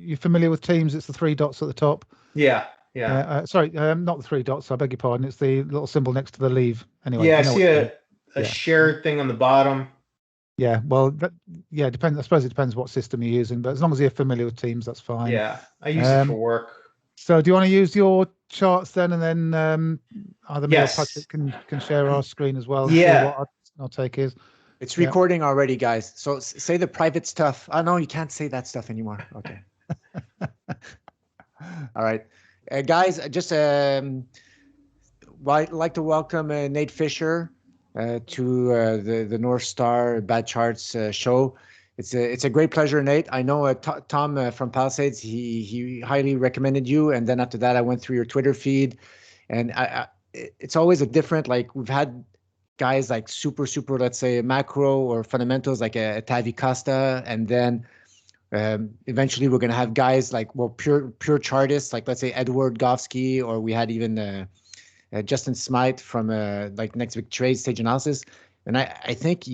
you're familiar with Teams? It's the three dots at the top. Yeah, yeah. Sorry, not the three dots. I beg your pardon. It's the little symbol next to the leave. Anyway, Yeah, I you know see what a shared thing on the bottom. Yeah, well, it depends. I suppose it depends what system you're using, but as long as you're familiar with Teams, that's fine. Yeah, I use it for work. So do you want to use your charts then, and then either me or Patrick can share our screen as well and see what our take is? It's recording already, guys. So say the private stuff. Oh, no, you can't say that stuff anymore. Okay. All right. Guys, just I'd like to welcome Nate Fisher to the North Star Bad Charts show. It's a great pleasure, Nate. I know Tom from Palisades, he highly recommended you. And then after that, I went through your Twitter feed. And it's always a different, like we've had guys like super, let's say macro or fundamentals like a Tavi Costa. And then eventually we're going to have guys like, well, pure chartists, like let's say Edward Govsky, or we had even Justin Smythe from like Next Big Trade Stage Analysis. And I think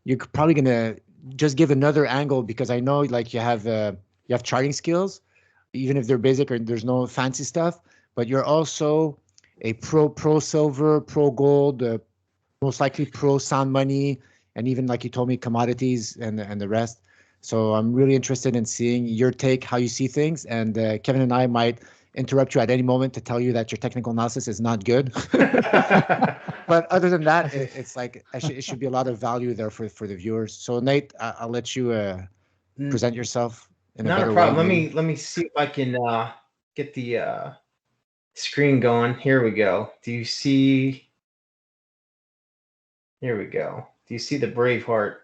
you're probably going to just give another angle, because I know like you have charting skills, even if they're basic or there's no fancy stuff, but you're also a pro silver, pro gold, most likely pro sound money, and even like you told me, commodities and the rest. So I'm really interested in seeing your take, how you see things. And Kevin and I might interrupt you at any moment to tell you that your technical analysis is not good. But other than that, it's like it should be a lot of value there for the viewers. So Nate, I'll let you present yourself in a better way. Not a problem. Let me see if I can get the screen going. Here we go. Do you see? Here we go. Do you see the Braveheart?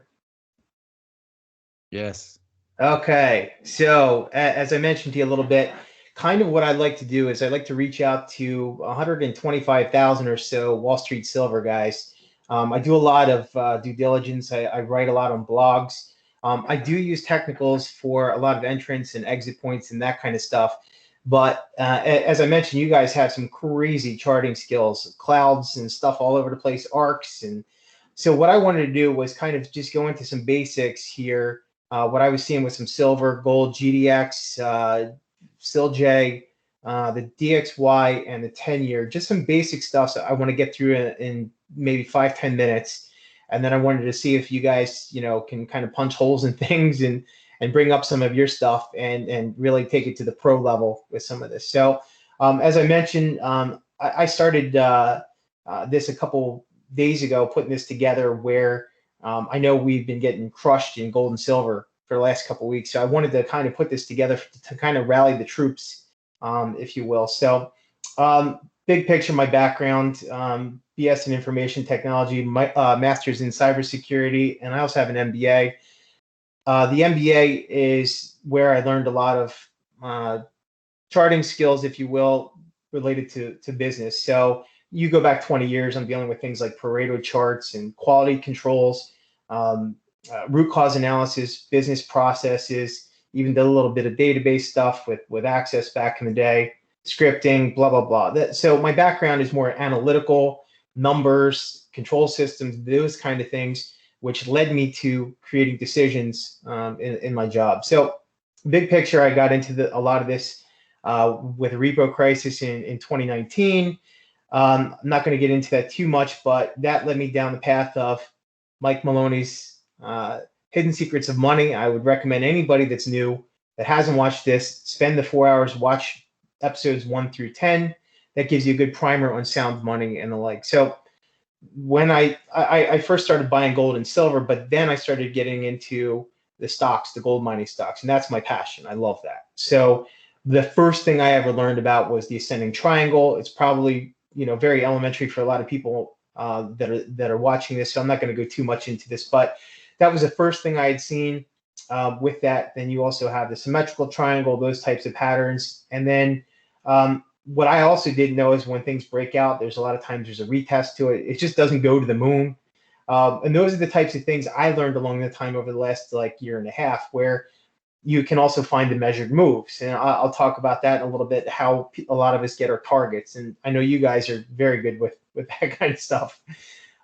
Yes. Okay. So as I mentioned to you a little bit, kind of what I'd like to do is I'd like to reach out to 125,000 or so Wall Street silver guys. I do a lot of due diligence. I write a lot on blogs. I do use technicals for a lot of entrance and exit points and that kind of stuff. But as I mentioned, you guys have some crazy charting skills, clouds and stuff all over the place, arcs. And so what I wanted to do was kind of just go into some basics here. What I was seeing with some silver, gold, GDX, SILJ, the DXY, and the 10-year, just some basic stuff. So I want to get through in maybe 5-10 minutes. And then I wanted to see if you guys, can kind of punch holes in things and bring up some of your stuff and really take it to the pro level with some of this. So as I mentioned, I started this a couple days ago, putting this together where I know we've been getting crushed in gold and silver for the last couple of weeks. So I wanted to kind of put this together to kind of rally the troops, if you will. So big picture, my background, BS in information technology, my master's in cybersecurity, and I also have an MBA. The MBA is where I learned a lot of charting skills, if you will, related to business. So you go back 20 years, I'm dealing with things like Pareto charts and quality controls, root cause analysis, business processes, even did a little bit of database stuff with Access back in the day, scripting, blah, blah, blah. So my background is more analytical, numbers, control systems, those kind of things, which led me to creating decisions in my job. So big picture, I got into a lot of this with a repo crisis in 2019. I'm not going to get into that too much, but that led me down the path of Mike Maloney's Hidden Secrets of Money. I would recommend anybody that's new that hasn't watched this, spend the 4 hours, watch episodes 1 through 10. That gives you a good primer on sound money and the like. So when I first started buying gold and silver, but then I started getting into the stocks, the gold mining stocks, and that's my passion. I love that. So the first thing I ever learned about was the ascending triangle. It's probably very elementary for a lot of people that are watching this, so I'm not going to go too much into this, but that was the first thing I had seen with that. Then you also have the symmetrical triangle, those types of patterns, and then what I also didn't know is when things break out, there's a lot of times there's a retest to it. It just doesn't go to the moon. And those are the types of things I learned along the time over the last year and a half, where you can also find the measured moves. And I'll talk about that in a little bit, how a lot of us get our targets. And I know you guys are very good with that kind of stuff.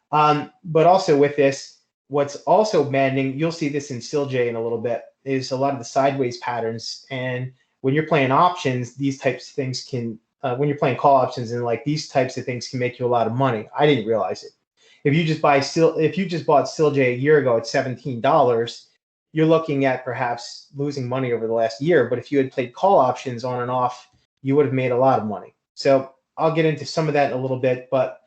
But also with this, what's also maddening, you'll see this in SILJ in a little bit, is a lot of the sideways patterns. And when you're playing options, these types of things can, when you're playing call options and like these types of things can make you a lot of money. I didn't realize it. If you just bought SILJ a year ago at $17, you're looking at perhaps losing money over the last year. But if you had played call options on and off, you would have made a lot of money. So I'll get into some of that in a little bit. But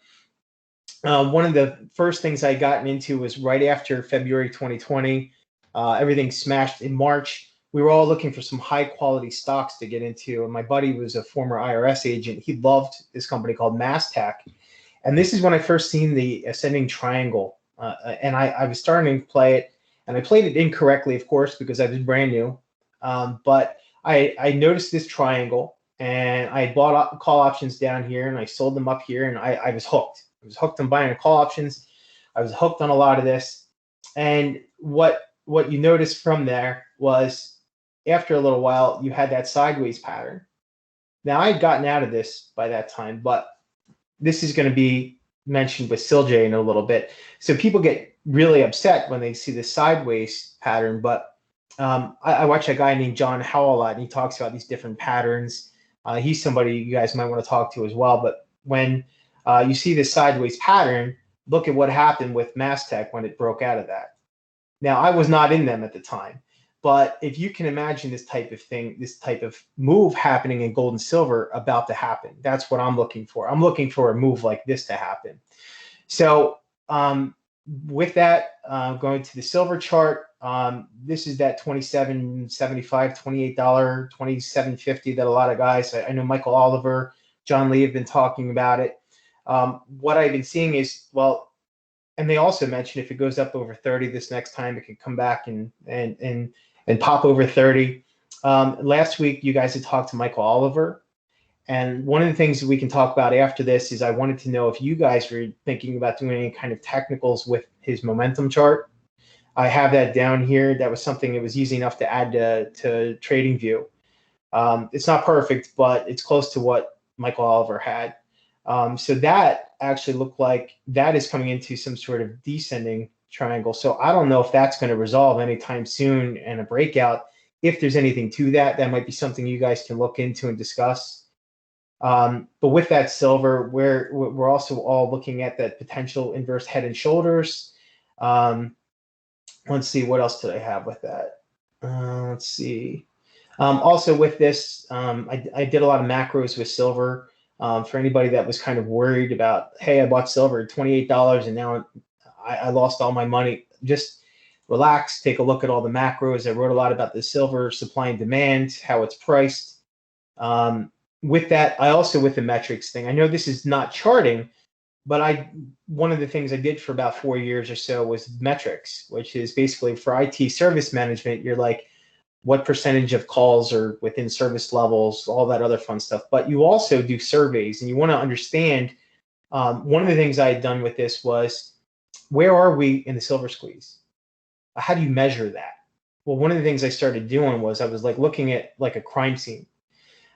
one of the first things I gotten into was right after February 2020. Everything smashed in March. We were all looking for some high quality stocks to get into. And my buddy was a former IRS agent. He loved this company called Mastech. And this is when I first seen the ascending triangle. And I was starting to play it. And I played it incorrectly, of course, because I was brand new. But I noticed this triangle. And I bought call options down here. And I sold them up here. And I was hooked. I was hooked on buying the call options. I was hooked on a lot of this. And what you noticed from there was after a little while, you had that sideways pattern. Now, I had gotten out of this by that time, but this is going to be mentioned with SILJ in a little bit. So people get really upset when they see this sideways pattern. But I watch a guy named John Howell a lot, and he talks about these different patterns. He's somebody you guys might want to talk to as well. But when you see this sideways pattern, look at what happened with Mastech when it broke out of that. Now, I was not in them at the time, but if you can imagine this type of thing, this type of move happening in gold and silver about to happen, that's what I'm looking for. I'm looking for a move like this to happen. So with that, going to the silver chart, this is that $27.75, $28, $27.50 that a lot of guys, I know Michael Oliver, John Lee have been talking about it. What I've been seeing is, well, and they also mentioned if it goes up over 30 this next time, it can come back and pop over 30. Last week, you guys had talked to Michael Oliver. And one of the things that we can talk about after this is I wanted to know if you guys were thinking about doing any kind of technicals with his momentum chart. I have that down here. That was something that was easy enough to add to TradingView. It's not perfect, but it's close to what Michael Oliver had. So that actually looked like that is coming into some sort of descending triangle. So I don't know if that's going to resolve anytime soon and a breakout. If there's anything to that, that might be something you guys can look into and discuss. But with that silver, we're also all looking at that potential inverse head and shoulders. Let's see, what else did I have with that? Let's see. Also with this, I did a lot of macros with silver. For anybody that was kind of worried about, hey, I bought silver at $28 and now I lost all my money. Just relax, take a look at all the macros. I wrote a lot about the silver supply and demand, how it's priced. With that, I also with the metrics thing, I know this is not charting, but one of the things I did for about 4 years or so was metrics, which is basically for IT service management. You're like, what percentage of calls are within service levels, all that other fun stuff. But you also do surveys, and you want to understand. One of the things I had done with this was, where are we in the silver squeeze? How do you measure that? Well, one of the things I started doing was I was like looking at like a crime scene.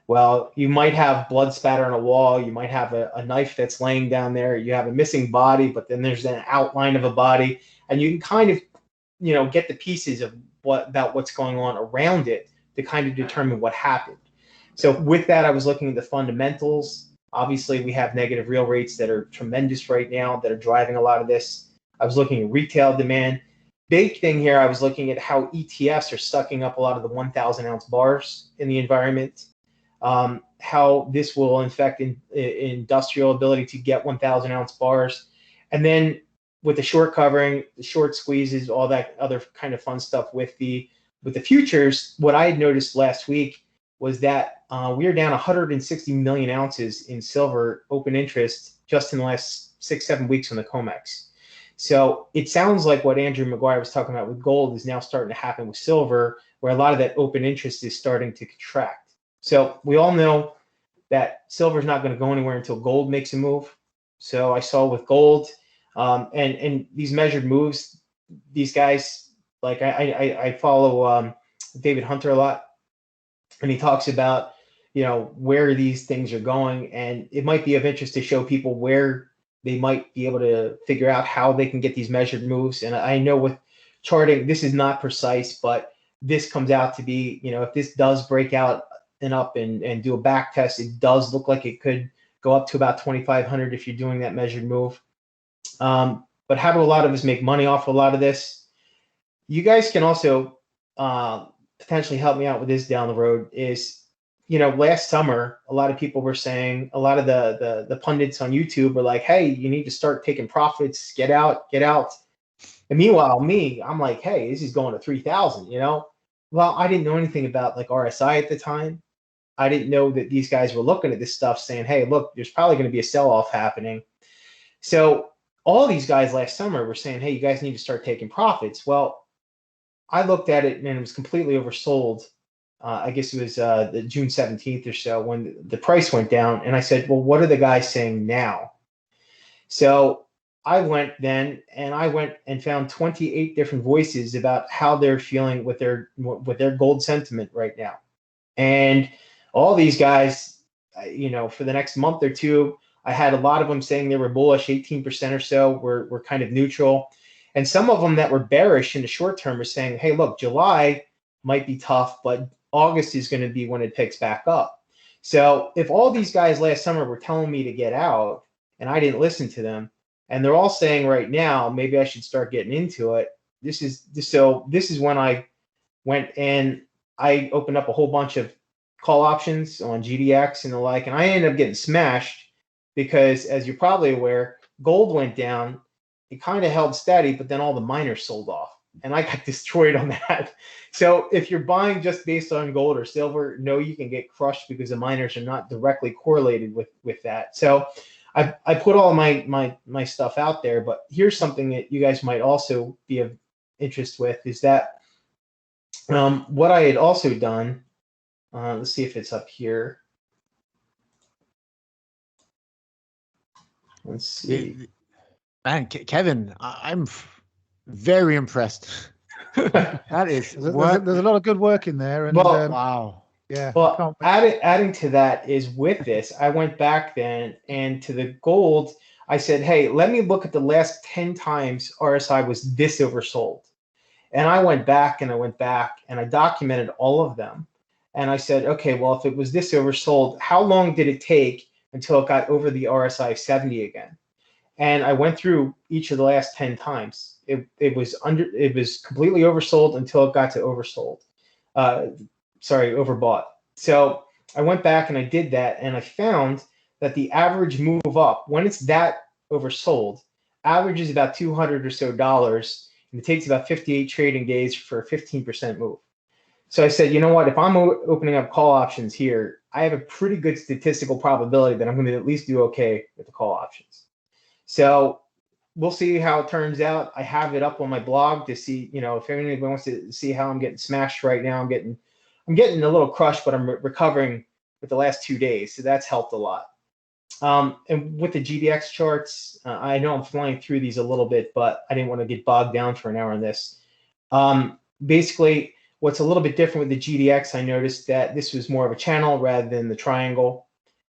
Well, you might have blood spatter on a wall. You might have a knife that's laying down there. You have a missing body, but then there's an outline of a body, and you can kind of, get the pieces of about what's going on around it to kind of determine what happened. So with that, I was looking at the fundamentals. Obviously, we have negative real rates that are tremendous right now that are driving a lot of this. I was looking at retail demand. Big thing here, I was looking at how ETFs are sucking up a lot of the 1,000-ounce bars in the environment. How this will affect industrial ability to get 1,000-ounce bars. And then with the short covering, the short squeezes, all that other kind of fun stuff with the futures, what I had noticed last week was that we are down 160 million ounces in silver open interest just in the last 6-7 weeks on the COMEX. So it sounds like what Andrew McGuire was talking about with gold is now starting to happen with silver, where a lot of that open interest is starting to contract. So we all know that silver is not going to go anywhere until gold makes a move. So I saw with gold, and these measured moves, these guys, like I follow David Hunter a lot, and he talks about, where these things are going, and it might be of interest to show people where they might be able to figure out how they can get these measured moves. And I know with charting, this is not precise, but this comes out to be, if this does break out and up and do a back test, it does look like it could go up to about 2,500 if you're doing that measured move. But how do a lot of us make money off a lot of this? You guys can also potentially help me out with this down the road. Is, you know, last summer, a lot of people were saying, a lot of the pundits on YouTube were like, hey, you need to start taking profits, get out, get out. And meanwhile, I'm like, hey, this is going to 3,000, you know? Well, I didn't know anything about like RSI at the time. I didn't know that these guys were looking at this stuff saying, hey, look, there's probably going to be a sell-off happening. So all these guys last summer were saying, hey, you guys need to start taking profits. Well, I looked at it and it was completely oversold. I guess it was the June 17th or so when the price went down. And I said, well, what are the guys saying now? So I went then and I went and found 28 different voices about how they're feeling with their gold sentiment right now. And all these guys, you know, for the next month or two, I had a lot of them saying they were bullish, 18% or so were kind of neutral. And some of them that were bearish in the short term were saying, hey, look, July might be tough, but August is going to be when it picks back up. So if all these guys last summer were telling me to get out and I didn't listen to them, and they're all saying right now, maybe I should start getting into it. This is when I went and I opened up a whole bunch of call options on GDX and the like, and I ended up getting smashed because, as you're probably aware, gold went down. It kind of held steady, but then all the miners sold off, and I got destroyed on that. So if you're buying just based on gold or silver, no, you can get crushed because the miners are not directly correlated with that. So I put all my stuff out there, but here's something that you guys might also be of interest with is that what I had also done. Let's see if it's up here. Let's see. Man, Kevin, I'm very impressed. That is there's a lot of good work in there. And well, wow. Yeah. Well, adding to that is with this, I went back then and to the gold, I said, hey, let me look at the last 10 times RSI was this oversold. And I went back and I documented all of them. And I said, okay, well, if it was this oversold, how long did it take until it got over the RSI 70 again? And I went through each of the last 10 times. It was completely oversold until it got to oversold. Overbought. So I went back and I did that, and I found that the average move up when it's that oversold averages about $200 or so, and it takes about 58 trading days for a 15% move. So I said, you know what? If I'm opening up call options here, I have a pretty good statistical probability that I'm going to at least do okay with the call options. So we'll see how it turns out. I have it up on my blog to see, you know, if anybody wants to see how I'm getting smashed right now. I'm getting a little crushed, but I'm recovering with the last 2 days, so that's helped a lot. And with the GDX charts, I know I'm flying through these a little bit, but I didn't want to get bogged down for an hour on this. Basically, what's a little bit different with the GDX, I noticed that this was more of a channel rather than the triangle.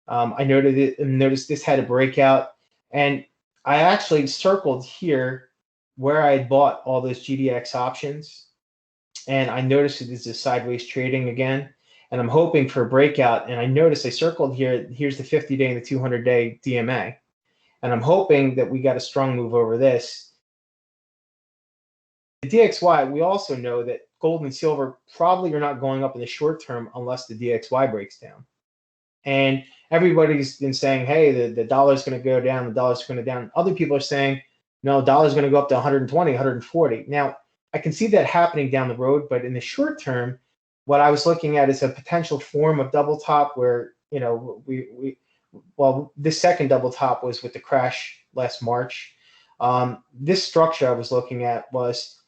I noticed this had a breakout, and I actually circled here where I had bought all those GDX options, and I noticed it is a sideways trading again, and I'm hoping for a breakout. And I noticed I circled here, here's the 50-day and the 200-day DMA, and I'm hoping that we got a strong move over this. The DXY, we also know that gold and silver probably are not going up in the short term unless the DXY breaks down. And everybody's been saying, hey, the dollar's going to go down, the dollar's going to down. Other people are saying, no, dollar's going to go up to 120, 140. Now, I can see that happening down the road, but in the short term, what I was looking at is a potential form of double top where, you know, this second double top was with the crash last March. This structure I was looking at was,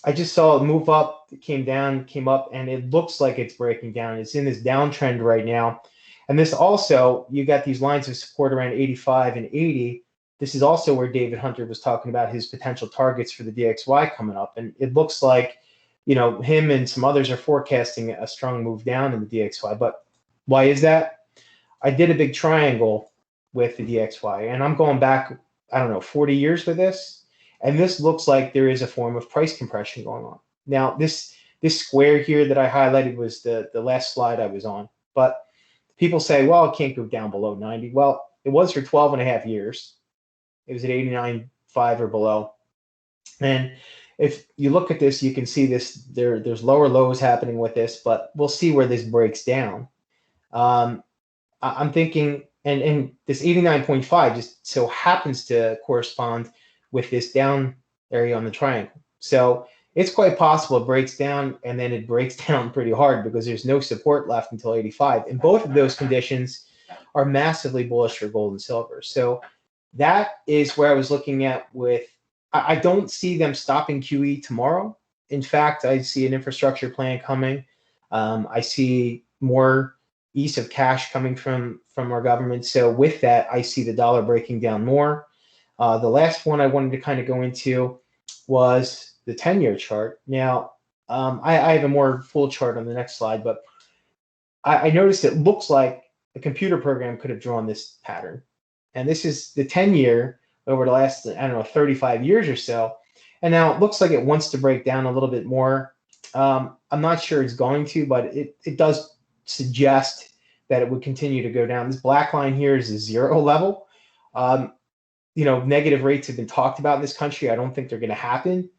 I just saw it move up, it came down, came up, and it looks like it's breaking down. It's in this downtrend right now. And this also, you got these lines of support around 85 and 80. This is also where David Hunter was talking about his potential targets for the DXY coming up. And it looks like, you know, him and some others are forecasting a strong move down in the DXY. But why is that? I did a big triangle with the DXY, and I'm going back, I don't know, 40 years with this. And this looks like there is a form of price compression going on. Now, this square here that I highlighted was the last slide I was on. But people say, well, it can't go down below 90. Well, it was for 12 and a half years. It was at 89.5 or below. And if you look at this, you can see this. There's lower lows happening with this, but we'll see where this breaks down. I'm thinking, and this 89.5 just so happens to correspond with this down area on the triangle. So it's quite possible it breaks down, and then it breaks down pretty hard because there's no support left until 85. And both of those conditions are massively bullish for gold and silver. So that is where I was looking at with, I don't see them stopping QE tomorrow. In fact, I see an infrastructure plan coming. I see more ease of cash coming from our government. So with that, I see the dollar breaking down more. The last one I wanted to kind of go into was the 10-year chart. Now, I have a more full chart on the next slide, but I noticed it looks like a computer program could have drawn this pattern. And this is the 10-year over the last, 35 years or so. And now it looks like it wants to break down a little bit more. I'm not sure it's going to, but it does suggest that it would continue to go down. This black line here is the 0 level. Negative rates have been talked about in this country. I don't think they're going to happen.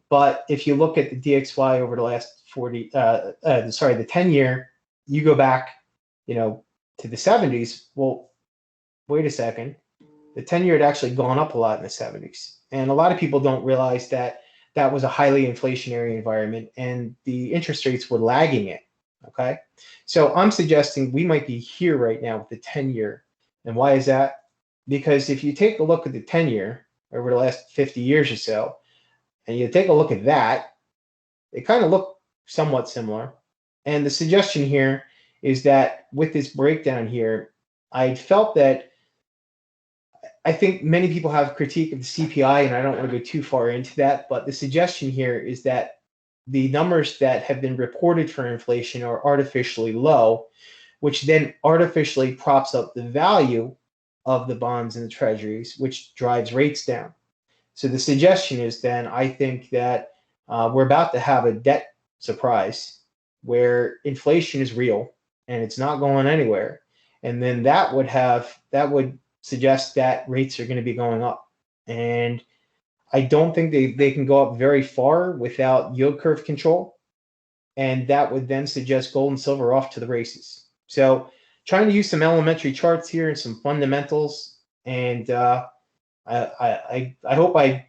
But if you look at the DXY over the last the 10-year, you go back, to the 70s. Well, wait a second. The 10-year had actually gone up a lot in the 70s. And a lot of people don't realize that that was a highly inflationary environment and the interest rates were lagging it. Okay. So I'm suggesting we might be here right now with the 10-year. And why is that? Because if you take a look at the 10-year over the last 50 years or so, and you take a look at that, they kind of look somewhat similar. And the suggestion here is that with this breakdown here, I felt that I think many people have critique of the CPI, and I don't want to go too far into that, but the suggestion here is that the numbers that have been reported for inflation are artificially low, which then artificially props up the value of the bonds and the treasuries, which drives rates down. So the suggestion is then, I think that we're about to have a debt surprise where inflation is real and it's not going anywhere. And then that would suggest that rates are going to be going up. And I don't think they can go up very far without yield curve control. And that would then suggest gold and silver off to the races. So trying to use some elementary charts here and some fundamentals. And I hope I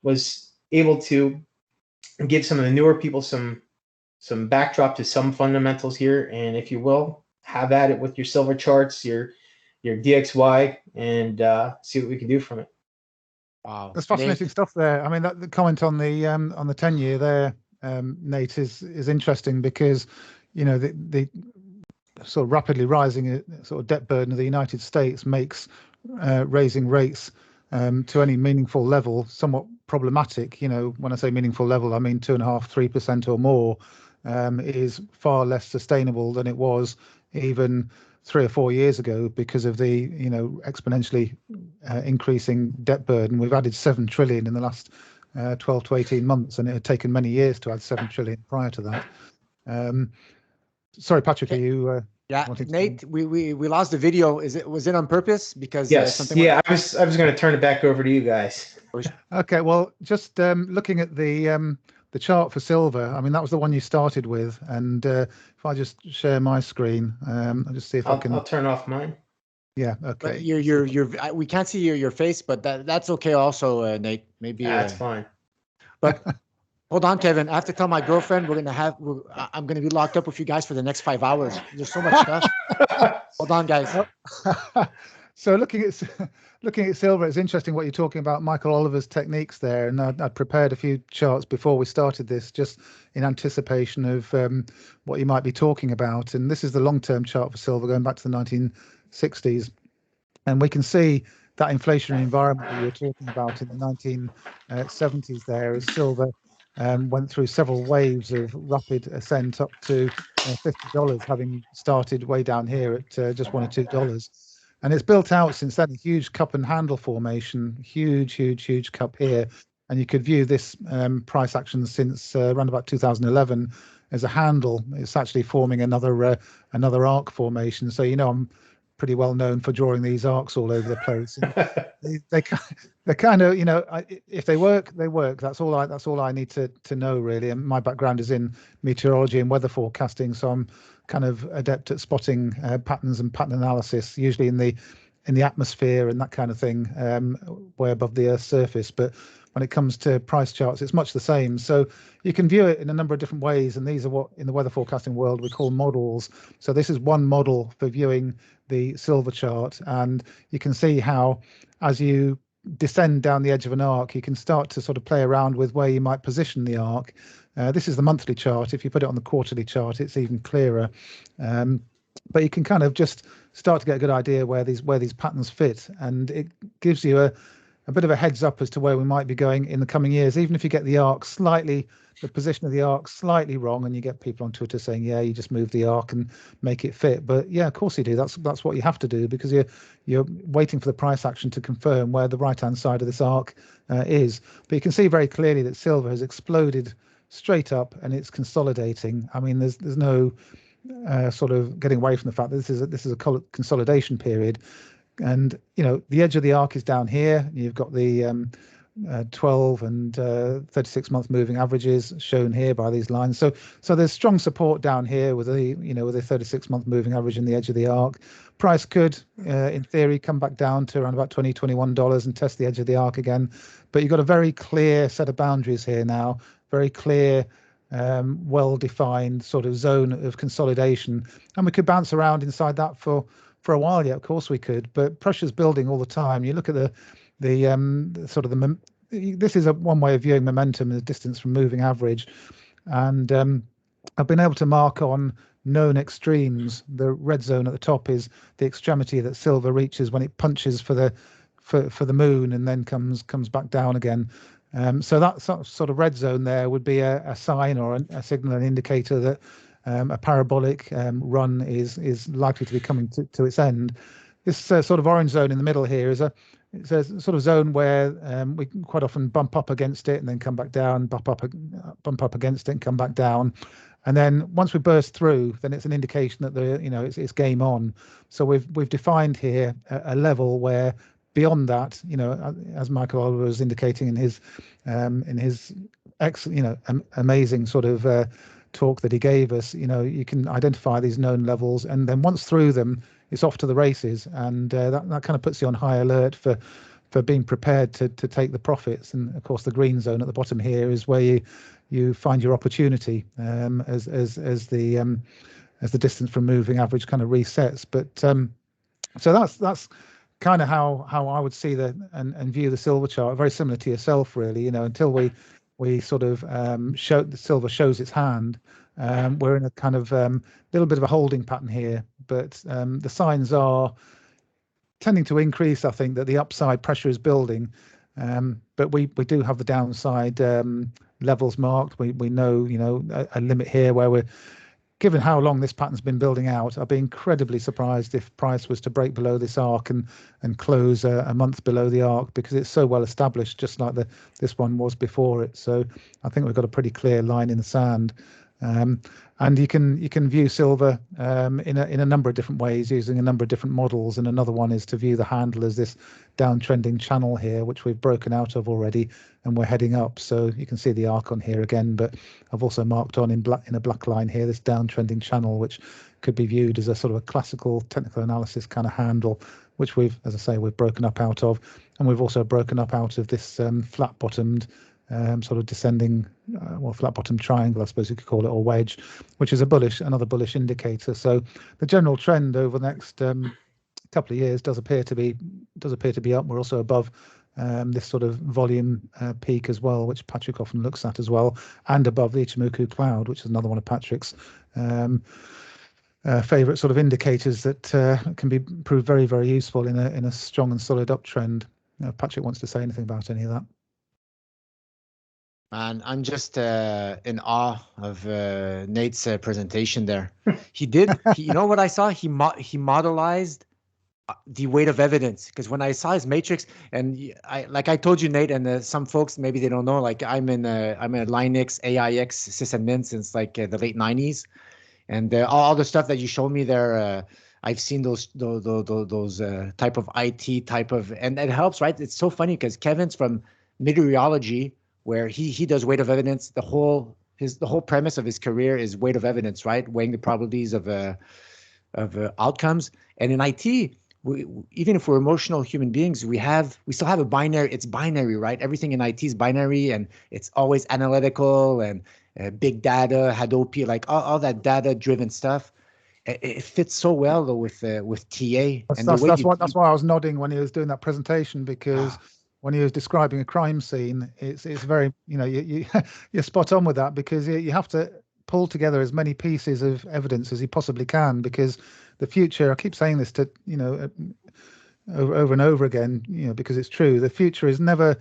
was able to give some of the newer people some backdrop to some fundamentals here. And if you will, have at it with your silver charts, your DXY, and see what we can do from it. Wow, that's fascinating stuff there. I mean, the comment on the 10-year there, Nate, is interesting because the sort of rapidly rising sort of debt burden of the United States makes raising rates to any meaningful level somewhat problematic. When I say meaningful level, I mean 2.5–3% or more is far less sustainable than it was even 3 or 4 years ago because of the exponentially increasing debt burden. We've added 7 trillion in the last 12 to 18 months, and it had taken many years to add 7 trillion prior to that. Sorry, Patrick, are you? Yeah, Nate, we lost the video. Was it on purpose? Because yes, I was going to turn it back over to you guys. Okay, well, just looking at the chart for silver. I mean, that was the one you started with, and if I just share my screen, I'll just see if I can. I'll turn off mine. Yeah. Okay. But we can't see your face, but that's okay. Also, Nate, maybe. Yeah, that's fine. But hold on, Kevin. I have to tell my girlfriend I'm gonna be locked up with you guys for the next 5 hours. There's so much stuff. Hold on, guys. So looking at silver, it's interesting what you're talking about, Michael Oliver's techniques there. And I'd prepared a few charts before we started this, just in anticipation of what you might be talking about. And this is the long-term chart for silver going back to the 1960s. And we can see that inflationary environment that you were talking about in the 1970s there, as silver went through several waves of rapid ascent up to $50, having started way down here at just $1 or $2. And it's built out since then, a huge cup and handle formation, huge cup here. And you could view this price action since around about 2011 as a handle. It's actually forming another arc formation. So I'm pretty well known for drawing these arcs all over the place. And they kind of, if they work, they work. That's all I need to know, really. And my background is in meteorology and weather forecasting, so I'm kind of adept at spotting patterns and pattern analysis, usually in the atmosphere and that kind of thing, way above the Earth's surface. But when it comes to price charts, it's much the same. So you can view it in a number of different ways, and these are what in the weather forecasting world we call models. So this is one model for viewing the silver chart, and you can see how as you descend down the edge of an arc, you can start to sort of play around with where you might position the arc. This is the monthly chart. If you put it on the quarterly chart, it's even clearer. But you can kind of just start to get a good idea where these patterns fit, and it gives you a bit of a heads up as to where we might be going in the coming years. Even if you get the position of the arc slightly wrong, and you get people on Twitter saying, yeah, you just move the arc and make it fit. But yeah, of course you do. That's what you have to do, because you're waiting for the price action to confirm where the right-hand side of this arc is. But you can see very clearly that silver has exploded straight up, and it's consolidating. I mean, there's no sort of getting away from the fact that this is a consolidation period. And the edge of the arc is down here. You've got the 12 and 36-month moving averages shown here by these lines. So there's strong support down here with a 36-month moving average in the edge of the arc. Price could, in theory, come back down to around about $20, $21 and test the edge of the arc again. But you've got a very clear set of boundaries here now, very clear, well-defined sort of zone of consolidation, and we could bounce around inside that for a while yet. Of course we could, but pressure's building all the time. You look at this is one way of viewing momentum, the distance from moving average, and I've been able to mark on known extremes. The red zone at the top is the extremity that silver reaches when it punches for the moon and then comes back down again. So that sort of red zone there would be a sign or a signal, an indicator that a parabolic run is likely to be coming to its end. This sort of orange zone in the middle here it's a sort of zone where we can quite often bump up against it and then come back down, bump up against it and come back down. And then once we burst through, then it's an indication that it's game on. So we've defined here a level where beyond that, as Michael Oliver was indicating in his amazing sort of talk that he gave us, you can identify these known levels, and then once through them, it's off to the races, and that kind of puts you on high alert for being prepared to take the profits. And of course, the green zone at the bottom here is where you find your opportunity as the distance from moving average kind of resets. But so that's kind of how I would see and view the silver chart, very similar to yourself, really. Until we sort of show the silver shows its hand, we're in a kind of little bit of a holding pattern here, but the signs are tending to increase. I think that the upside pressure is building, but we do have the downside levels marked. We know a limit here where we're, given how long this pattern's been building out, I'd be incredibly surprised if price was to break below this arc and close a month below the arc, because it's so well established, just like this one was before it. So I think we've got a pretty clear line in the sand. And you can view silver in a number of different ways using a number of different models. And another one is to view the handle as this downtrending channel here, which we've broken out of already, and we're heading up. So you can see the arc on here again, but I've also marked on in a black line here this downtrending channel, which could be viewed as a sort of a classical technical analysis kind of handle, which we've broken up out of. And we've also broken up out of this flat bottomed sort of descending, flat bottom triangle, I suppose you could call it, or wedge, which is another bullish indicator. So the general trend over the next couple of years does appear to be up. We're also above this sort of volume peak as well, which Patrick often looks at as well, and above the Ichimoku cloud, which is another one of Patrick's favorite sort of indicators that can prove very, very useful in a strong and solid uptrend. Patrick wants to say anything about any of that? Man, I'm just in awe of Nate's presentation there. You know what I saw? He modelized the weight of evidence. Because when I saw his matrix, and I told you, Nate, and some folks maybe they don't know, like I'm a Linux AIX sysadmin since like the late 90s, and all the stuff that you showed me there. I've seen those type of IT type of, and it helps, right? It's so funny because Kevin's from meteorology, where he does weight of evidence. The whole premise of his career is weight of evidence, right? Weighing the probabilities of outcomes. And in IT, even if we're emotional human beings, we still have a binary. It's binary, right? Everything in IT is binary, and it's always analytical and big data, Hadoop, like all that data-driven stuff. It fits so well though with TA. That's why I was nodding when he was doing that presentation, because when he was describing a crime scene, it's very, you're spot on with that, because you have to pull together as many pieces of evidence as you possibly can, because the future, I keep saying this to over and over again, because it's true, the future is never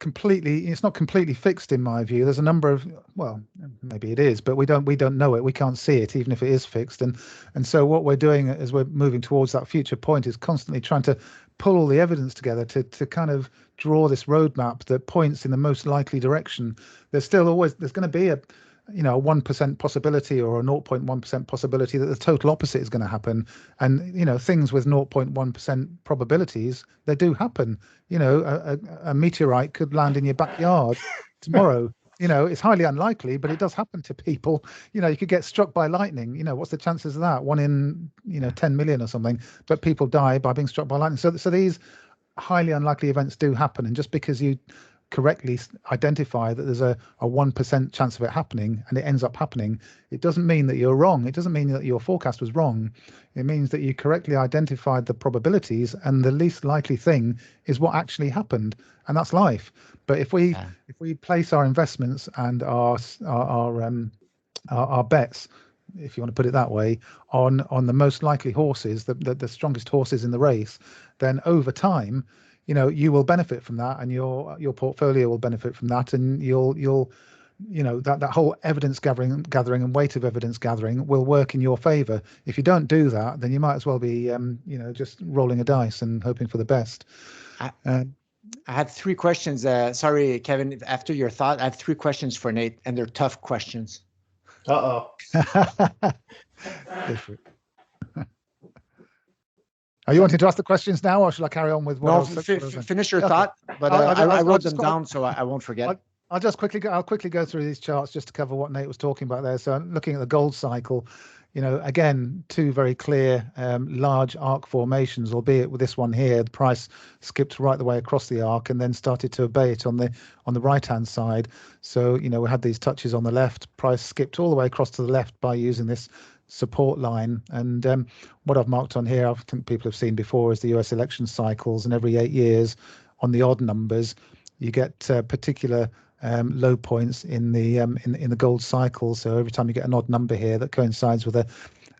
it's not completely fixed in my view. There's a number of, well, maybe it is, but we don't know it. We can't see it, even if it is fixed. And so what we're doing as we're moving towards that future point is constantly trying to pull all the evidence together to kind of draw this roadmap that points in the most likely direction. There's going to be a 1% possibility or a 0.1% possibility that the total opposite is going to happen. And, things with 0.1% probabilities, they do happen. A meteorite could land in your backyard tomorrow. It's highly unlikely, but it does happen to people. You could get struck by lightning. What's the chances of that? 1 in, 10 million or something. But people die by being struck by lightning. So these highly unlikely events do happen. And just because you correctly identify that there's a 1% chance of it happening and it ends up happening, it doesn't mean that you're wrong. It doesn't mean that your forecast was wrong. It means that you correctly identified the probabilities, and the least likely thing is what actually happened, and that's life. But if we place our investments and our bets, if you want to put it that way, on the most likely horses, the strongest horses in the race, then over time, you will benefit from that, and your portfolio will benefit from that, and you'll that whole evidence gathering and weight of evidence gathering will work in your favor. If you don't do that, then you might as well be just rolling a dice and hoping for the best. I had 3 questions. Sorry, Kevin, after your thought, I have 3 questions for Nate, and they're tough questions. Uh-oh. Are you wanting to ask the questions now, or shall I carry on with what? Finish your thought, but I wrote them down so I won't forget. I'll quickly go through these charts just to cover what Nate was talking about there. So I'm looking at the gold cycle. Again, 2 very clear large arc formations, albeit with this one here, the price skipped right the way across the arc and then started to abate on the right-hand side. So, we had these touches on the left, price skipped all the way across to the left by using this support line. And what I've marked on here, I think people have seen before, is the US election cycles, and every 8 years on the odd numbers, you get particular low points in the gold cycle. So every time you get an odd number here that coincides with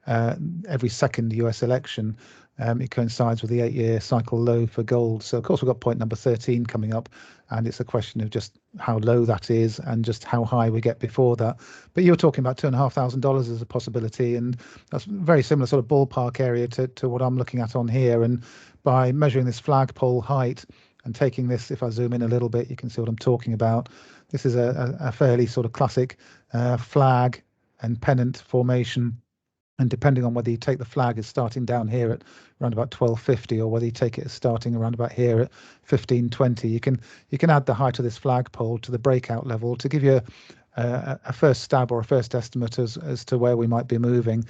every second US election, it coincides with the 8-year cycle low for gold. So of course we've got point number 13 coming up, and it's a question of just how low that is and just how high we get before that. But you're talking about $2,500 as a possibility, and that's very similar sort of ballpark area to what I'm looking at on here. And by measuring this flagpole height and taking this, if I zoom in a little bit, you can see what I'm talking about. This is a fairly sort of classic flag and pennant formation. And depending on whether you take the flag as starting down here at around about 1250, or whether you take it as starting around about here at 1520, you can add the height of this flagpole to the breakout level to give you a first stab or a first estimate as to where we might be moving.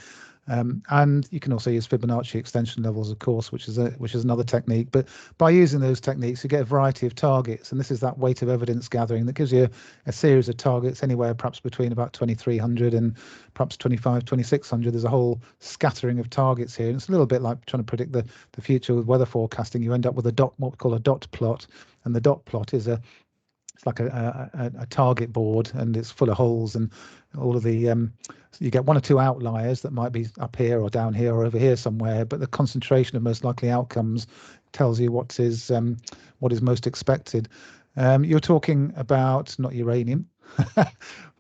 And you can also use Fibonacci extension levels, of course, which is another technique. But by using those techniques, you get a variety of targets, and this is that weight of evidence gathering that gives you a series of targets anywhere perhaps between about 2,300 and perhaps 2,600. There's a whole scattering of targets here, and it's a little bit like trying to predict the future with weather forecasting. You end up with what we call a dot plot, and the dot plot is it's like a target board, and it's full of holes, and all of the you get 1 or 2 outliers that might be up here or down here or over here somewhere, but the concentration of most likely outcomes tells you what is most expected. You're talking about not uranium,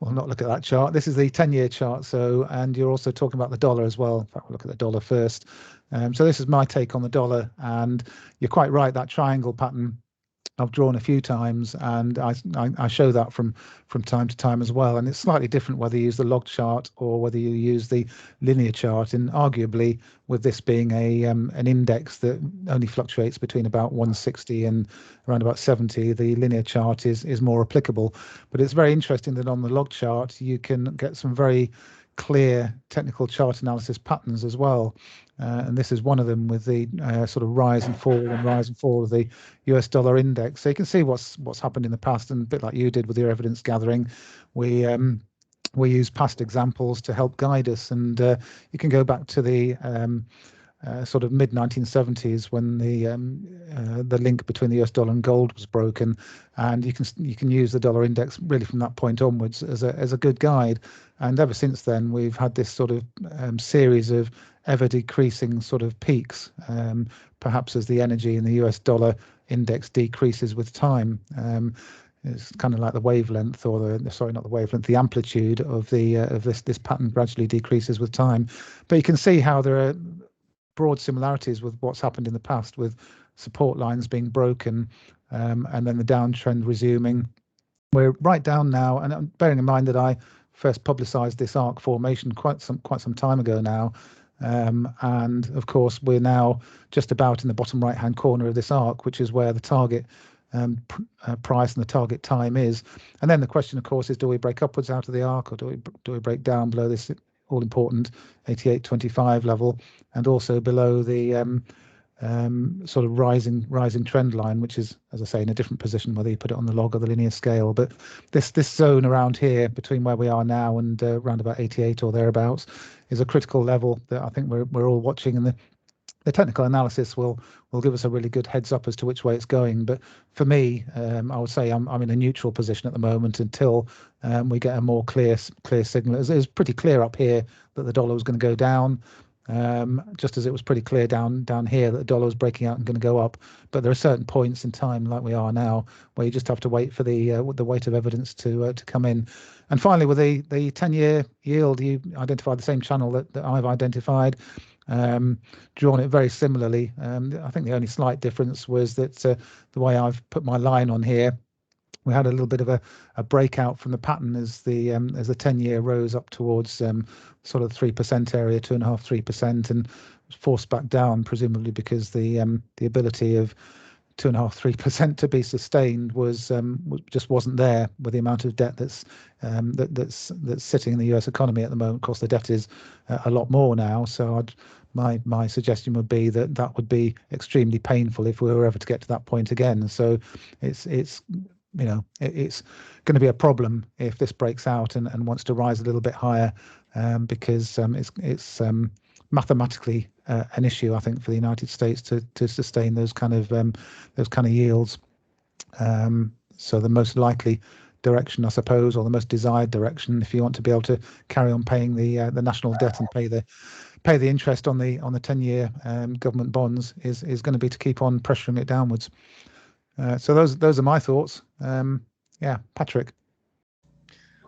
We'll not look at that chart. This is the 10-year chart. So, and you're also talking about the dollar as well. In fact, we'll look at the dollar first. So this is my take on the dollar, and you're quite right. That triangle pattern I've drawn a few times, and I show that from time to time as well. And it's slightly different whether you use the log chart or whether you use the linear chart. And arguably, with this being an index that only fluctuates between about 160 and around about 70, the linear chart is more applicable. But it's very interesting that on the log chart you can get some very clear technical chart analysis patterns as well. And this is one of them with the sort of rise and fall of the US dollar index. So you can see what's happened in the past, and a bit like you did with your evidence gathering, we use past examples to help guide us. And you can go back to the sort of mid 1970s when the link between the US dollar and gold was broken, and you can use the dollar index really from that point onwards as a good guide. And ever since then, we've had this sort of series of ever decreasing sort of peaks, perhaps as the energy in the US dollar index decreases with time. It's kind of like the wavelength, or the amplitude of this pattern gradually decreases with time. But you can see how there are broad similarities with what's happened in the past, with support lines being broken, and then the downtrend resuming. We're right down now, and bearing in mind that I first publicized this arc formation quite some time ago now, and of course we're now just about in the bottom right hand corner of this arc, which is where the target price and the target time is. And then the question, of course, is do we break upwards out of the arc, or do we break down below this all important 88.25 level, and also below the sort of rising trend line, which is, as I say, in a different position whether you put it on the log or the linear scale. But this zone around here between where we are now and around about 88 or thereabouts is a critical level that I think we're all watching, and the technical analysis will give us a really good heads up as to which way it's going. But for me, I would say I'm in a neutral position at the moment until we get a more clear signal. It was pretty clear up here that the dollar was going to go down, just as it was pretty clear down here that the dollar was breaking out and going to go up. But there are certain points in time, like we are now, where you just have to wait for the weight of evidence to come in. And finally, with the 10-year yield, you identified the same channel that I've identified. Drawn it very similarly. I think the only slight difference was that the way I've put my line on here, we had a little bit of a breakout from the pattern as the 10-year rose up towards sort of 3% area, 2.5%, 3%, and was forced back down, presumably because the ability of 2.5%, 3% to be sustained just wasn't there with the amount of debt that's sitting in the US economy at the moment. Of course, the debt is a lot more now, so my suggestion would be that would be extremely painful if we were ever to get to that point again. So it's going to be a problem if this breaks out and wants to rise a little bit higher, because it's mathematically an issue, I think, for the United States to sustain those kind of yields. So the most likely direction, I suppose, or the most desired direction, if you want to be able to carry on paying the national debt and pay the interest on the 10-year government bonds, is going to be to keep on pressuring it downwards. So those are my thoughts. Yeah, Patrick.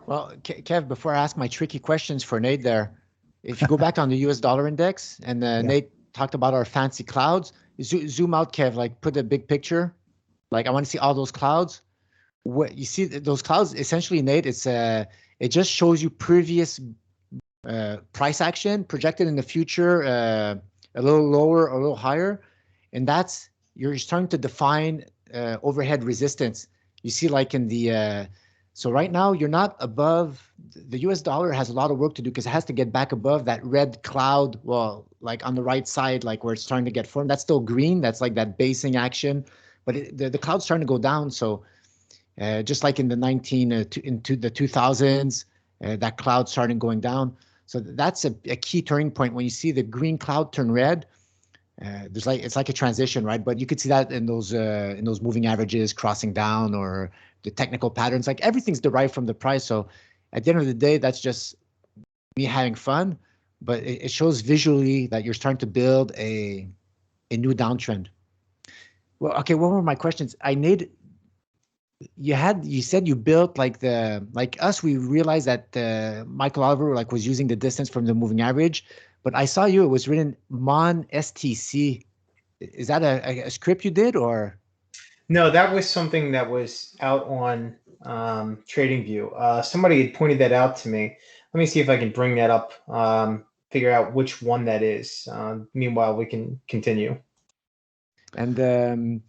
Well, Kev, before I ask my tricky questions for Nate there, if you go back on the US dollar index, and Nate talked about our fancy clouds, zoom out, Kev, like put a big picture. Like I want to see all those clouds. What you see, those clouds, essentially, Nate, it just shows you previous price action projected in the future, a little lower or a little higher. And you're starting to define overhead resistance. You see, like in the so right now you're not above. The US dollar has a lot of work to do because it has to get back above that red cloud. Well, like on the right side, like where it's starting to get formed, that's still green. That's like that basing action, but the cloud's starting to go down. So just like in the 2000s, that cloud started going down. So that's a key turning point. When you see the green cloud turn red, it's like a transition, right? But you could see that in those moving averages crossing down, or the technical patterns. Like everything's derived from the price. So at the end of the day, that's just me having fun, but it shows visually that you're starting to build a new downtrend. Well, okay, what were my questions? you said you built like us, we realized that Michael Oliver like was using the distance from the moving average, but I saw it was written Mon STC. Is that a script you did, or? No, that was something that was out on TradingView. Somebody had pointed that out to me. Let me see if I can bring that up, figure out which one that is. Meanwhile, we can continue. And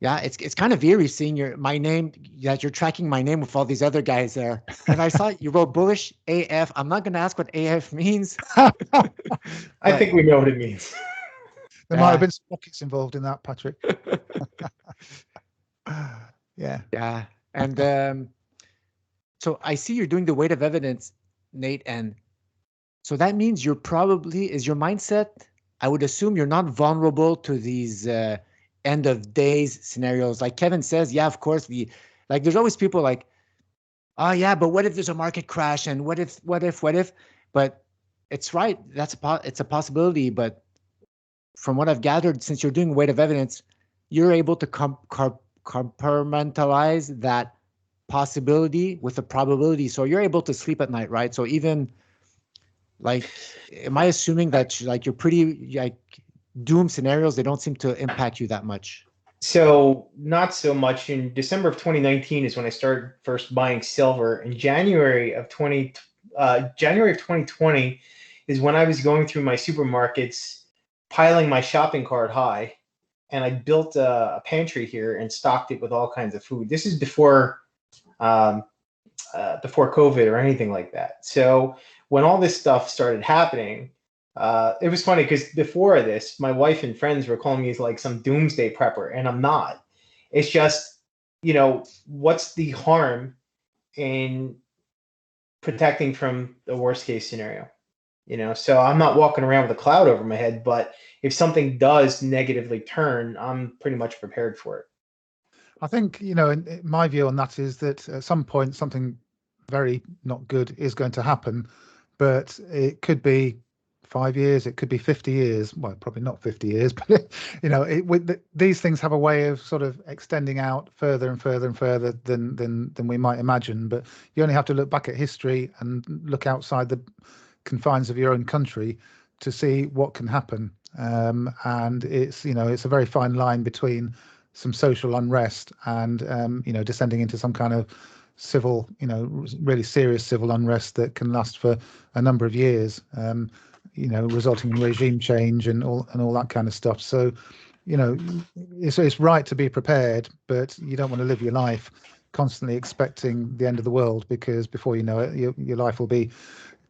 yeah, it's kind of eerie seeing my name, that you're tracking my name with all these other guys there. And I saw you wrote bullish AF. I'm not going to ask what AF means. I think we know what it means. There might have been some rockets involved in that, Patrick. Yeah. Yeah. And so I see you're doing the weight of evidence, Nate. And so that means is your mindset, I would assume you're not vulnerable to these end of days scenarios. Like Kevin says, yeah, of course, there's always people like, oh yeah, but what if there's a market crash, and what if? But it's right. It's a possibility. But from what I've gathered, since you're doing weight of evidence, you're able to compartmentalize that possibility with the probability. So you're able to sleep at night, right? So even like, am I assuming that like you're pretty like doom scenarios, they don't seem to impact you that much? So not so much. In December of 2019 is when I started first buying silver. In January of 2020 is when I was going through my supermarkets, piling my shopping cart high, and I built a pantry here and stocked it with all kinds of food. This is before COVID or anything like that. So when all this stuff started happening, it was funny because before this, my wife and friends were calling me like some doomsday prepper, and I'm not. It's just, what's the harm in protecting from the worst case scenario? So I'm not walking around with a cloud over my head, but if something does negatively turn, I'm pretty much prepared for it. I think, my view on that is that at some point something very not good is going to happen, but it could be 5 years, it could be 50 years. Well, probably not 50 years, but these things have a way of sort of extending out further and further and further than we might imagine. But you only have to look back at history and look outside the confines of your own country to see what can happen. And it's a very fine line between some social unrest and descending into some kind of civil, really serious civil unrest that can last for a number of years, resulting in regime change and all that kind of stuff. So, it's right to be prepared, but you don't want to live your life constantly expecting the end of the world, because before you know it, your life will be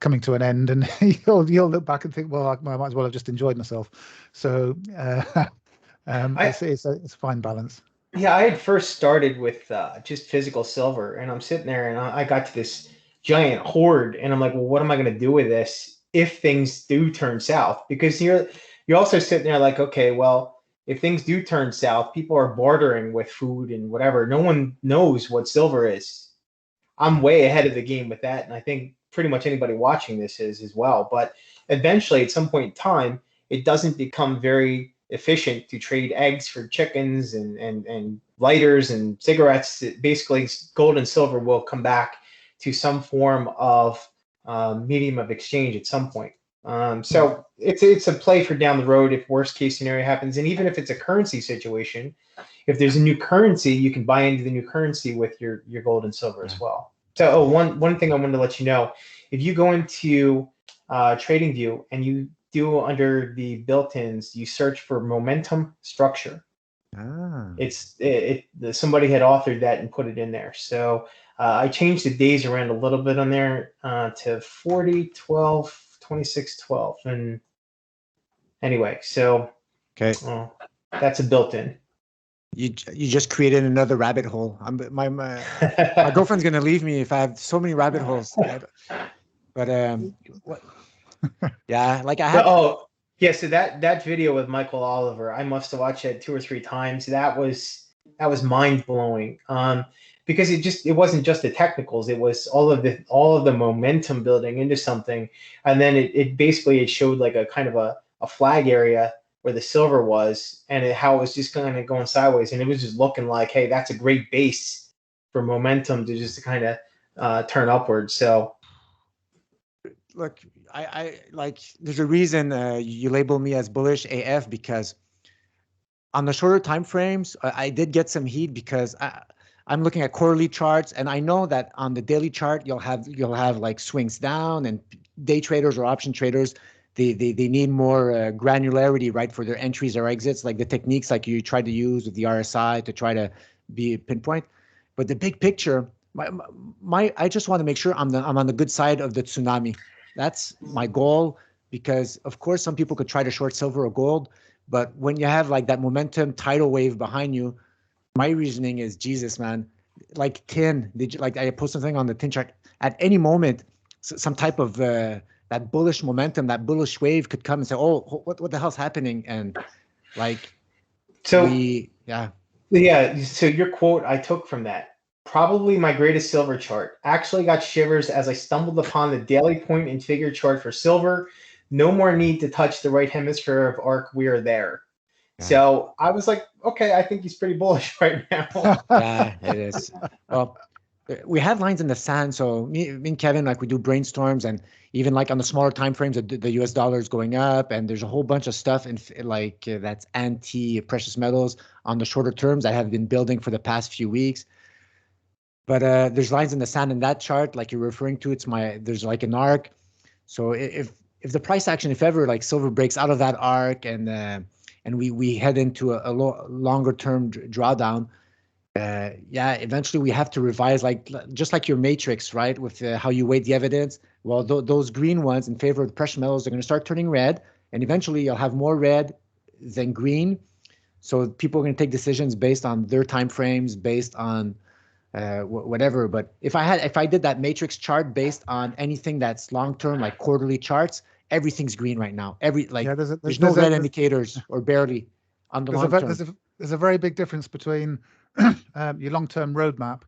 coming to an end, and you'll look back and think, well, I might as well have just enjoyed myself. So it's a fine balance. Yeah, I had first started with just physical silver, and I'm sitting there, and I got to this giant hoard, and I'm like, well, what am I going to do with this if things do turn south? Because you're also sitting there like, okay, well, if things do turn south, people are bartering with food and whatever. No one knows what silver is. I'm way ahead of the game with that, and I think pretty much anybody watching this is as well. But eventually, at some point in time, it doesn't become very efficient to trade eggs for chickens and lighters and cigarettes. Basically, gold and silver will come back to some form of medium of exchange at some point. So it's a play for down the road if worst case scenario happens. And even if it's a currency situation, if there's a new currency, you can buy into the new currency with your gold and silver as well. So one thing I wanted to let you know, if you go into TradingView and you do under the built-ins, you search for momentum structure. Somebody had authored that and put it in there. So I changed the days around a little bit on there to 40, 12, 26, 12. And anyway, so okay, that's a built-in. You just created another rabbit hole. My girlfriend's gonna leave me if I have so many rabbit holes. But what? Yeah, like I had. Oh, yeah. So that video with Michael Oliver, I must have watched that 2 or 3 times. That was mind blowing. Because it wasn't just the technicals. It was all of the momentum building into something, and then it showed like a kind of a flag area where the silver was, and how it was just kind of going sideways, and it was just looking like, hey, that's a great base momentum to just kind of turn upwards. So look, I like, there's a reason you label me as bullish AF, because on the shorter time frames, I did get some heat because I'm looking at quarterly charts, and I know that on the daily chart you'll have like swings down, and day traders or option traders, they need more granularity, right, for their entries or exits, like the techniques like you try to use with the RSI to try to be pinpoint. But the big picture, I just want to make sure I'm on the good side of the tsunami. That's my goal, because of course some people could try to short silver or gold, but when you have like that momentum tidal wave behind you, my reasoning is, Jesus, man, like tin. Like I posted something on the tin chart. At any moment, some type of that bullish momentum, that bullish wave could come and say, "Oh, what the hell's happening?" And like, so yeah. So your quote I took from that. Probably my greatest silver chart. Actually got shivers as I stumbled upon the daily point and figure chart for silver. No more need to touch the right hemisphere of arc. We are there. Yeah. So I was like, okay, I think he's pretty bullish right now. Yeah, it is. Well, we have lines in the sand. So me and Kevin, like, we do brainstorms, and even like on the smaller time frames, the US dollar is going up, and there's a whole bunch of stuff in like that's anti-precious metals on the shorter terms that have been building for the past few weeks. But there's lines in the sand in that chart, like you're referring to. There's like an arc. So if the price action, if ever like silver breaks out of that arc and we head into a longer term drawdown, yeah, eventually we have to revise, like just like your matrix, right? With how you weight the evidence. Well, those green ones in favor of the precious metals are going to start turning red, and eventually you'll have more red than green. So people are going to take decisions based on their time frames, based on whatever. But if I did that matrix chart based on anything that's long term, like quarterly charts, everything's green right now. There's no red indicators, or barely on the long term. There's a very big difference between your long-term roadmap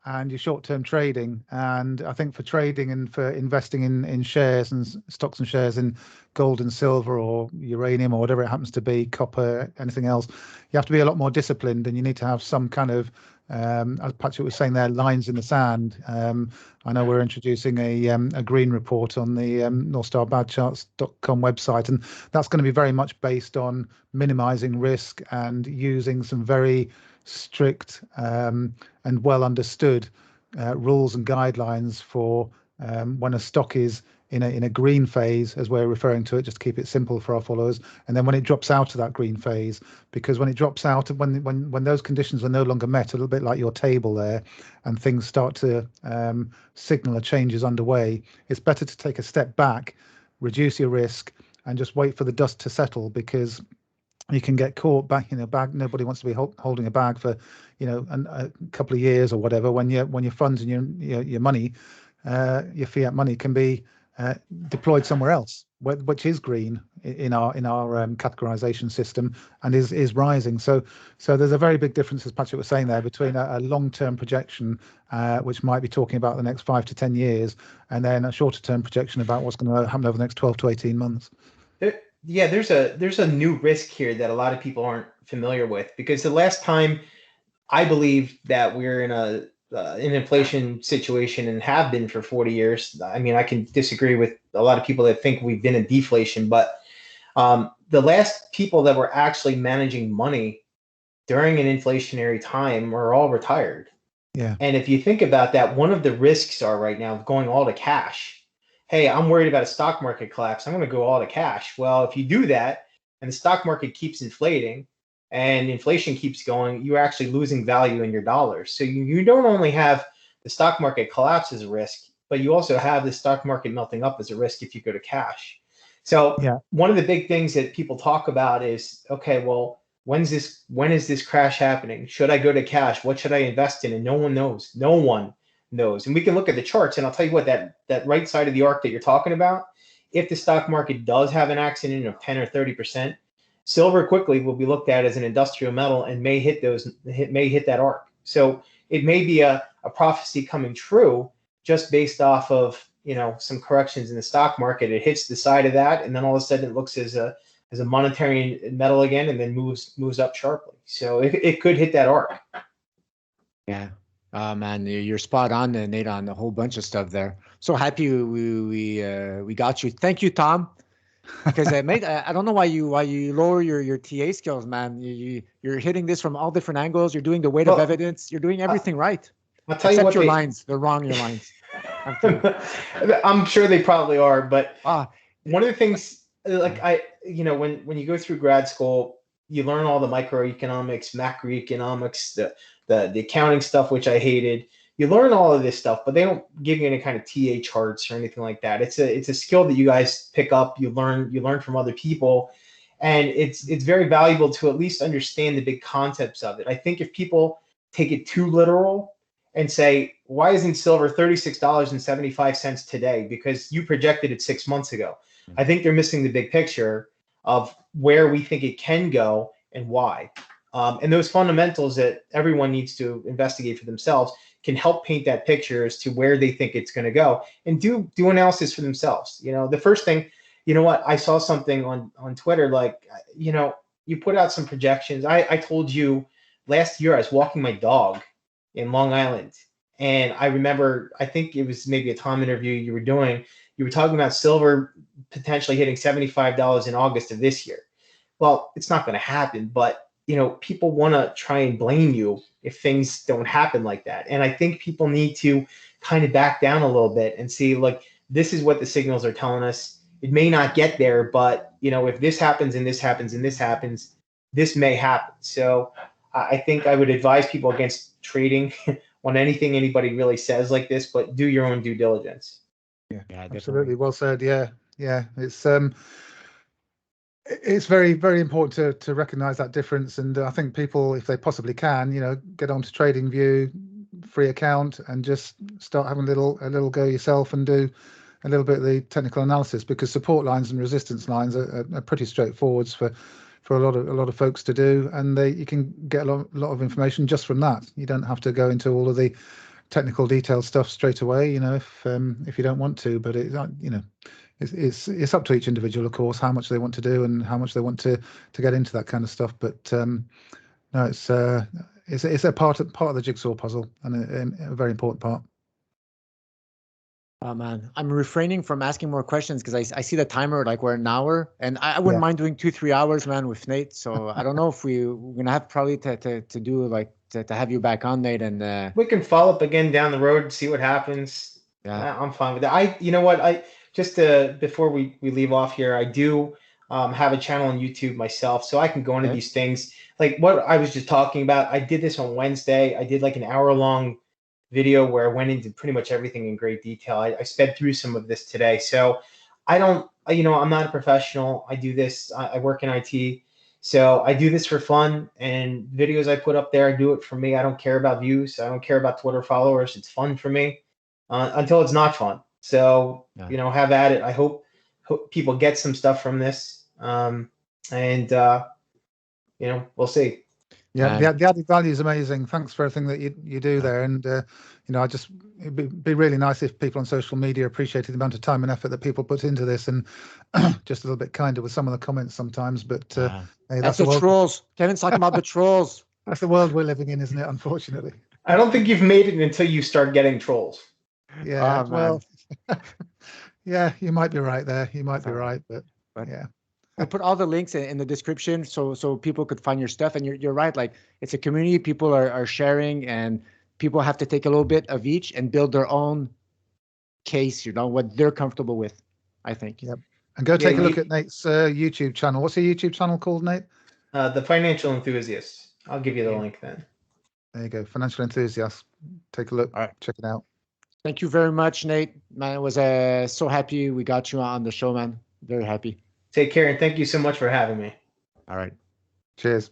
and your short-term trading. And I think for trading and for investing in shares and stocks and shares in gold and silver or uranium or whatever it happens to be, copper, anything else, you have to be a lot more disciplined, and you need to have some kind of, as Patrick was saying there, lines in the sand. I know we're introducing a green report on the NorthStarBadCharts.com website, and that's going to be very much based on minimizing risk and using some very strict and well understood rules and guidelines for when a stock is in a green phase, as we're referring to it, just to keep it simple for our followers, and then when it drops out of that green phase, because when it drops out, when those conditions are no longer met, a little bit like your table there, and things start to signal a change is underway, it's better to take a step back, reduce your risk, and just wait for the dust to settle, because you can get caught back in a bag. Nobody wants to be holding a bag for, a couple of years or whatever, when your funds and your money, your fiat money, can be deployed somewhere else, which is green in our categorization system, and is rising. So there's a very big difference, as Patrick was saying there, between a long-term projection, which might be talking about the next 5 to 10 years, and then a shorter-term projection about what's going to happen over the next 12 to 18 months. Yeah, there's a new risk here that a lot of people aren't familiar with, because the last time I believe that we're in an inflation situation, and have been for 40 years. I mean, I can disagree with a lot of people that think we've been in deflation, but the last people that were actually managing money during an inflationary time are all retired. Yeah. And if you think about that, one of the risks are right now going all to cash. Hey, I'm worried about a stock market collapse, I'm going to go all to cash. Well, if you do that and the stock market keeps inflating and inflation keeps going, you're actually losing value in your dollars. So you don't only have the stock market collapse as a risk, but you also have the stock market melting up as a risk if you go to cash. So yeah, one of the big things that people talk about is, okay, well, when is this crash happening? Should I go to cash? What should I invest in? And no one knows. No one knows. And we can look at the charts, and I'll tell you what, that right side of the arc that you're talking about, if the stock market does have an accident of 10 or 30%, silver quickly will be looked at as an industrial metal and may hit that arc. So it may be a prophecy coming true just based off of some corrections in the stock market. It hits the side of that, and then all of a sudden it looks as a monetary metal again, and then moves up sharply. So it could hit that arc. Yeah. Man, you're spot on, Nate, on a whole bunch of stuff there. So happy we got you. Thank you, Tom. Because mate, I don't know why you lower your TA skills, man. You're hitting this from all different angles. You're doing the weight of evidence. You're doing everything right. I'll tell you Except what, your lines. They're wrong. Your lines. I'm sure they probably are, but one of the things, like when you go through grad school, you learn all the microeconomics, macroeconomics, the accounting stuff, which I hated. You learn all of this stuff, but they don't give you any kind of TA charts or anything like that. It's a skill that you guys pick up. You learn from other people, and it's very valuable to at least understand the big concepts of it. I think if people take it too literal and say, why isn't silver $36.75 today? Because you projected it 6 months ago. I think they're missing the big picture of where we think it can go and why. And those fundamentals that everyone needs to investigate for themselves can help paint that picture as to where they think it's going to go, and do analysis for themselves. The first thing, I saw something on Twitter, like, you put out some projections. I told you last year I was walking my dog in Long Island, and I remember, I think it was maybe a Tom interview you were doing. You were talking about silver potentially hitting $75 in August of this year. Well, it's not going to happen, but people want to try and blame you if things don't happen like that. And I think people need to kind of back down a little bit and see, like, this is what the signals are telling us. It may not get there, but if this happens and this happens and this happens, this may happen. So I think I would advise people against trading on anything anybody really says like this, but do your own due diligence. Yeah, absolutely. Well said. Yeah. It's very, very important to recognize that difference. And I think people, if they possibly can, get onto TradingView, free account, and just start having a little go yourself and do a little bit of the technical analysis, because support lines and resistance lines are pretty straightforward for a lot of folks to do, and you can get a lot of information just from that. You don't have to go into all of the technical detailed stuff straight away, if you don't want to. But it's up to each individual, of course, how much they want to do and how much they want to get into that kind of stuff. But no, it's a part of the jigsaw puzzle, and a very important part. Oh man, I'm refraining from asking more questions because I see the timer, like we're an hour, and I wouldn't mind doing 2-3 hours, man, with Nate. So I don't know if we're gonna have probably to do like to have you back on, Nate, and we can follow up again down the road, see what happens. Yeah, I'm fine with that. You know what, just before we leave off here, I do have a channel on YouTube myself, so I can go into these things. Like what I was just talking about, I did this on Wednesday. I did like an hour-long video where I went into pretty much everything in great detail. I sped through some of this today. So I'm not a professional. I do this, I work in IT. So I do this for fun, and videos I put up there, I do it for me. I don't care about views. I don't care about Twitter followers. It's fun for me until it's not fun. So, have at it. I hope people get some stuff from this. And we'll see. Yeah, the added value is amazing. Thanks for everything that you do there. And, it'd be really nice if people on social media appreciated the amount of time and effort that people put into this, and just a little bit kinder with some of the comments sometimes. But hey, that's the trolls. Kevin's talking about the trolls. That's the world we're living in, isn't it? Unfortunately. I don't think you've made it until you start getting trolls. Yeah, well, yeah, you might be right there. You might be right, but yeah. We'll put all the links in the description so people could find your stuff. And you're right. Like, it's a community. People are sharing, and people have to take a little bit of each and build their own case, what they're comfortable with, I think. Yep. And go take a look at Nate's YouTube channel. What's your YouTube channel called, Nate? The Financial Enthusiast. I'll give you the link then. There you go. Financial Enthusiast. Take a look. All right. Check it out. Thank you very much, Nate. Man, I was so happy we got you on the show, man. Very happy. Take care, and thank you so much for having me. All right. Cheers.